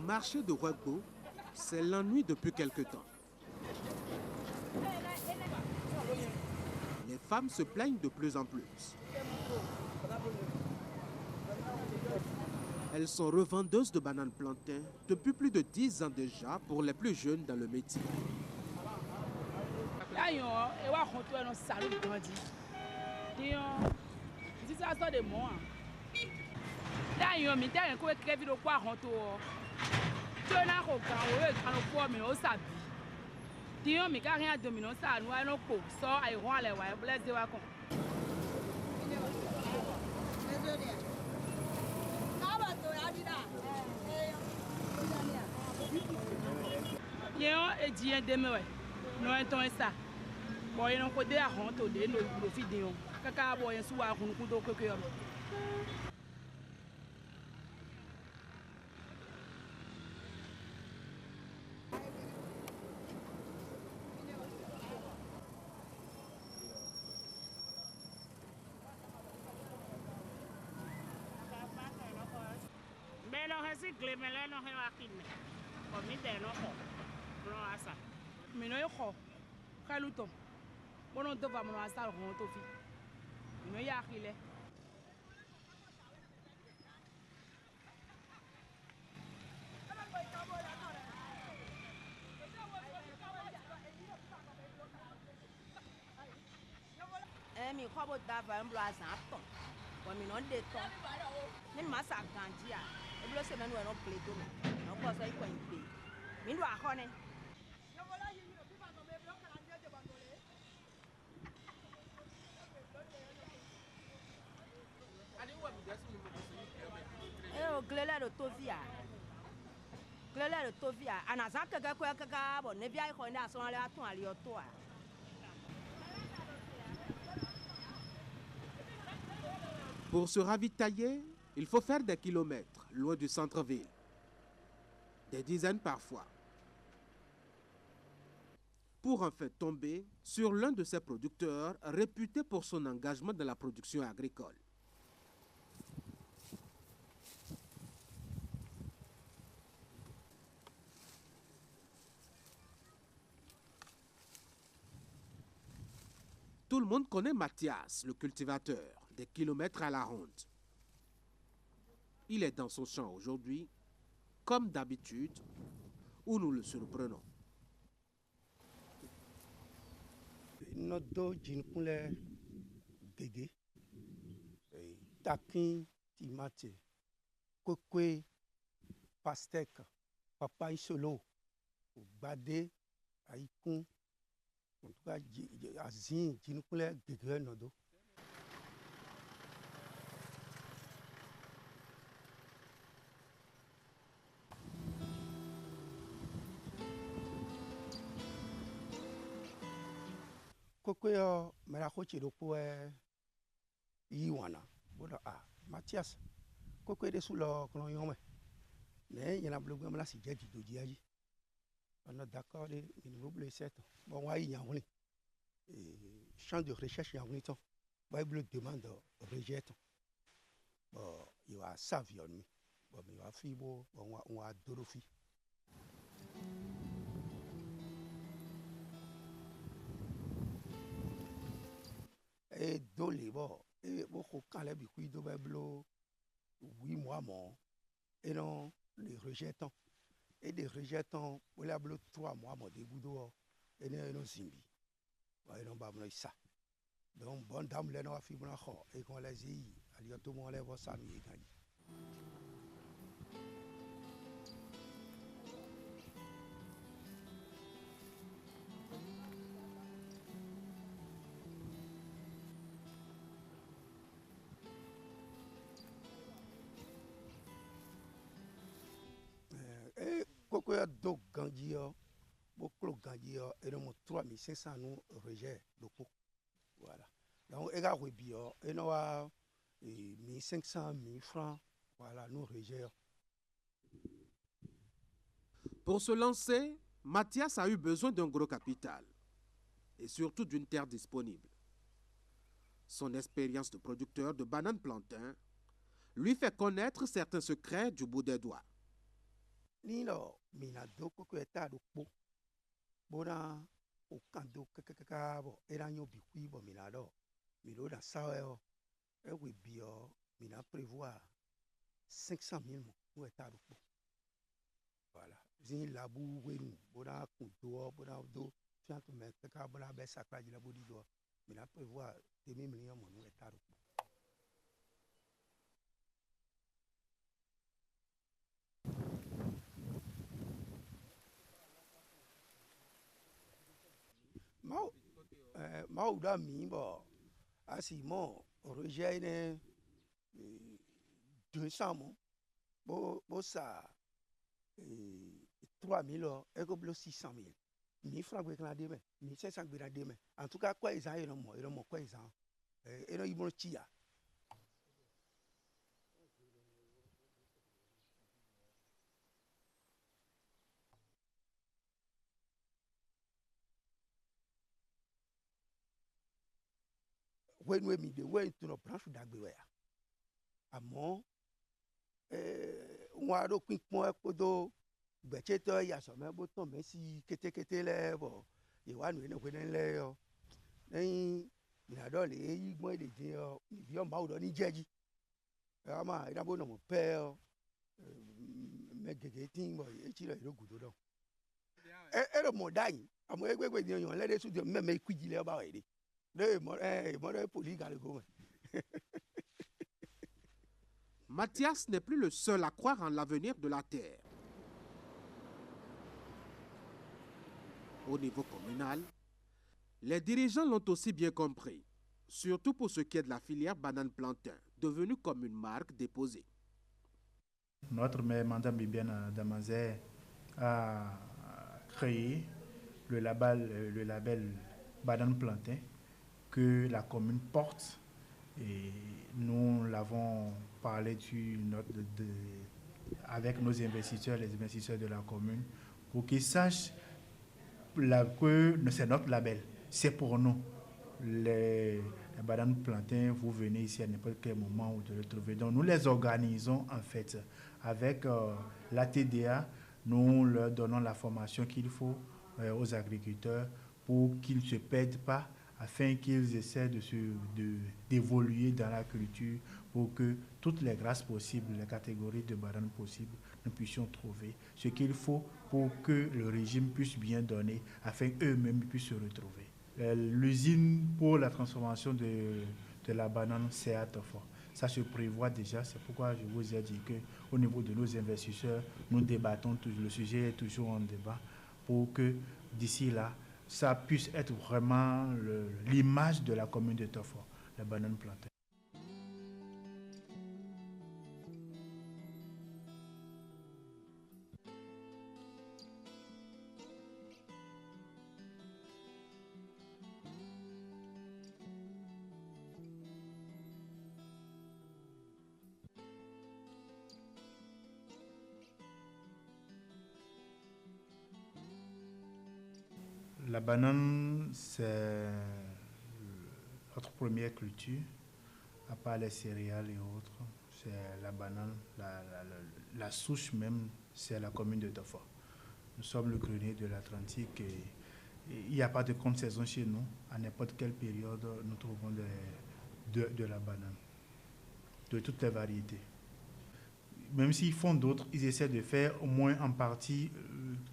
marché de Ouagbo, c'est l'ennui depuis quelque temps. Les femmes se plaignent de plus en plus. Elles sont revendeuses de bananes plantains depuis plus de 10 ans déjà pour les plus jeunes dans le métier. Pour se ravitailler, il faut faire des kilomètres loin du centre-ville. Des dizaines parfois. Pour en fait tomber sur l'un de ces producteurs réputé pour son engagement dans la production agricole. Tout le monde connaît Mathias, le cultivateur, des kilomètres à la ronde. Il est dans son champ aujourd'hui, comme d'habitude, où nous le surprenons. Notre jinkule gege, takin, timate, kokwe, pastèque, papaye solo, bade, aïkoun, en tout cas, azin, jinkule gege nodo. Kokwe yo mera kochi do ko yiwana bodo Mathias kokwe de sulo kono yome ne yana blogu mala si jadi do diaji on est d'accord de niveau bleu 7 bon wa yi nyawni champ de recherche nyawni to bible demande rejette bon il va savion mi bon il va fibo bon wa dorofi. Et dans les bords, et beaucoup quand les bicuits de Bablo, 8 mois, et non, les rejetons, et des rejetons, ou la bleu 3 mois, des boudoirs, et non, Zimbi. Et non, bah, ça. Donc, bonne dame, les noirs, filles, et qu'on les y, à l'autre, on les voit ça, nous y gagne. Koko ya do ganji yo, beaucoup ganji yo, et non 3500 nous rejet le coup. Voilà. Donc ega webi yo, et non 1500 1000 francs, voilà nous rejet. Pour se lancer, Mathias a eu besoin d'un gros capital et surtout d'une terre disponible. Son expérience de producteur de bananes plantains lui fait connaître certains secrets du bout des doigts. ni lo mina do koko eta do po bona o kan do kaka bo era nyo bi kui bo mina do mi do na sa e we bi mina prévoir 500 000 mo eta do po voilà zin labu wenu bona kun do bona do fianto me kaka bona be sakra ji la bodi do mina prévoir 2 millions mo eta do po. Mau da mi bo asimo origine ne 200 mo bo sa 3 000 et que 600 000 1000 francs que la demain 1500 que la demain en tout cas quoi ils ont mo quoi ils ont et non ils vont chia when we mi de when to no branch da gbe ya àmọ́ wọn ado pin pon epodo gbecheto ya so me bo ton me si ketekete le bo ìwánu ene kwe le yo lẹ́yìn ìrìnàjò lè yí gbọ́n èdè dín ọ ìbí ọmọ àwùjọ ní jẹ́jí ẹ máa ìdábò náà mọ̀ pẹ́ ọ mẹ́gẹ̀gẹ̀ tí ń bọ̀ etí rẹ̀ ló gùdó dọ̀ ẹ lọ mọ̀ dáyìn àmọ́ ẹgbẹ́gbẹ́ ni ọyàn lẹ́dẹ̀ sùn mẹ́mẹ́ ikú jí lẹ́ ọba wẹ̀ dé ìmọ̀ràn pòlì gàlẹ́gò mẹ́. Mathias n'est plus le seul à croire en l'avenir de la terre. Au niveau communal, les dirigeants l'ont aussi bien compris, surtout pour ce qui est de la filière banane-plantain, devenue comme une marque déposée. Notre maire, Madame Bibiane Damazé, a créé le label banane-plantain que la commune porte. Et nous l'avons parlé avec nos investisseurs, les investisseurs de la commune, pour qu'ils sachent que c'est notre label, c'est pour nous. Les bananes plantains, vous venez ici à n'importe quel moment où vous les trouvez. Donc nous les organisons en fait avec la TDA, nous leur donnons la formation qu'il faut aux agriculteurs pour qu'ils ne se perdent pas, afin qu'ils essaient d'évoluer dans la culture pour que toutes les grâces possibles, les catégories de bananes possibles, nous puissions trouver ce qu'il faut pour que le régime puisse bien donner, afin qu'eux-mêmes puissent se retrouver. L'usine pour la transformation de la banane, c'est à Tofo. Ça se prévoit déjà, c'est pourquoi je vous ai dit qu'au niveau de nos investisseurs, nous débattons, le sujet est toujours en débat, pour que d'ici là, ça puisse être vraiment l'image de la commune de Tofo, la banane plantain. La banane, c'est notre première culture, à part les céréales et autres. C'est la banane, la souche même, c'est la commune de Tofo. Nous sommes le grenier de l'Atlantique et il n'y a pas de contre-saison chez nous. À n'importe quelle période, nous trouvons de la banane, de toutes les variétés. Même s'ils font d'autres, ils essaient de faire au moins en partie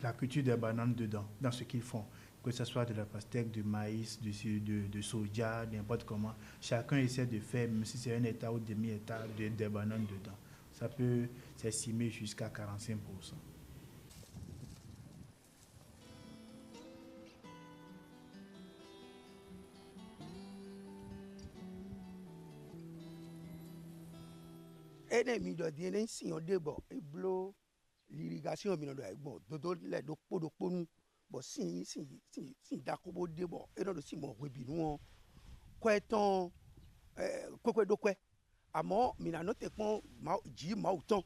la culture des bananes dedans, dans ce qu'ils font. Que ce soit de la pastèque, du maïs, de soja, n'importe comment. Chacun essaie de faire, même si c'est un hectare ou demi-hectare, des bananes dedans. Ça peut s'estimer jusqu'à 45%. Ennemi do di ne si on debo e blo l'irrigation mi no do e gbo do le do po nu bo si da ko bo debo e no do si mo we bi nu ko eton kokwe do kwe àmọ́ mi na no te pon ji ma uton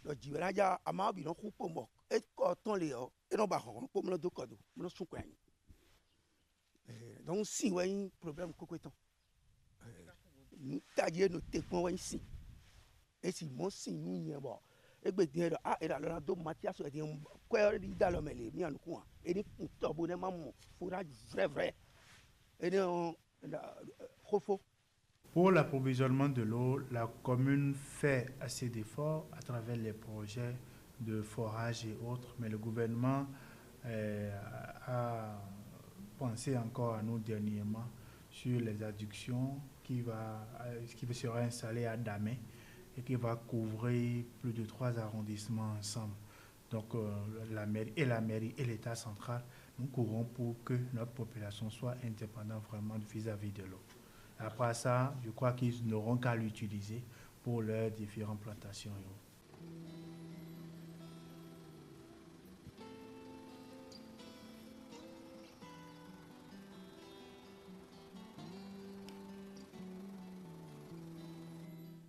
lo ji ra ja ama bi no ku po mo e ko ton le o e no ba hon po mo do ko do mo sun kwa yin donc si we problème kokwe ton ta je no te pon we si et si mo si nu yen bo egbe die do a era lo do Mathias e di ko di da lo mele mi anu ku e ni to bo ne mamu fourrage vrai et de Khofo. Pour l'approvisionnement de l'eau, la commune fait assez d'efforts à travers les projets de forage et autres, mais le gouvernement a pensé encore à nous dernièrement sur les adductions qui sera installée à Damé et qui va couvrir plus de 3 arrondissements ensemble. Donc la mairie et l'État central, nous courons pour que notre population soit indépendante vraiment vis-à-vis de l'eau. Après ça, je crois qu'ils n'auront qu'à l'utiliser pour leurs différentes plantations.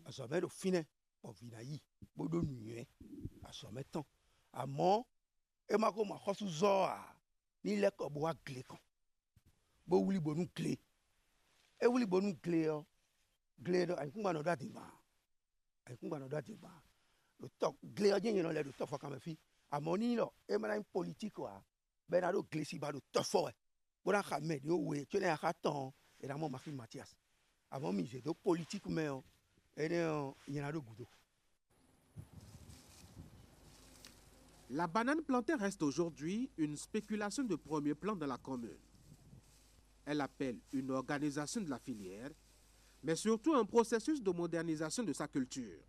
Asomé do fine o vinayi bodo nuye asomé ton àmọ́ e ma ko ma khosu zo a ni le ko bo wa gle kan bo wuli bonu gle e wuli bonu gle o gle do ay kun no dati ba lo tok gle o jen no le do tok fa kan fi àmọ́ ni lo e ma na politique wa be na do gle si ba do tok fo e bo na ka me do we che na ka ton e na mo ma fi Mathias àmọ́ mi je do politique me o La banane plantée reste aujourd'hui une spéculation de premier plan dans la commune. Elle appelle une organisation de la filière, mais surtout un processus de modernisation de sa culture.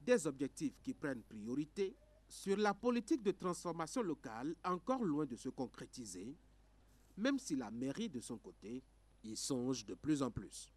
Des objectifs qui prennent priorité sur la politique de transformation locale encore loin de se concrétiser, même si la mairie de son côté y songe de plus en plus.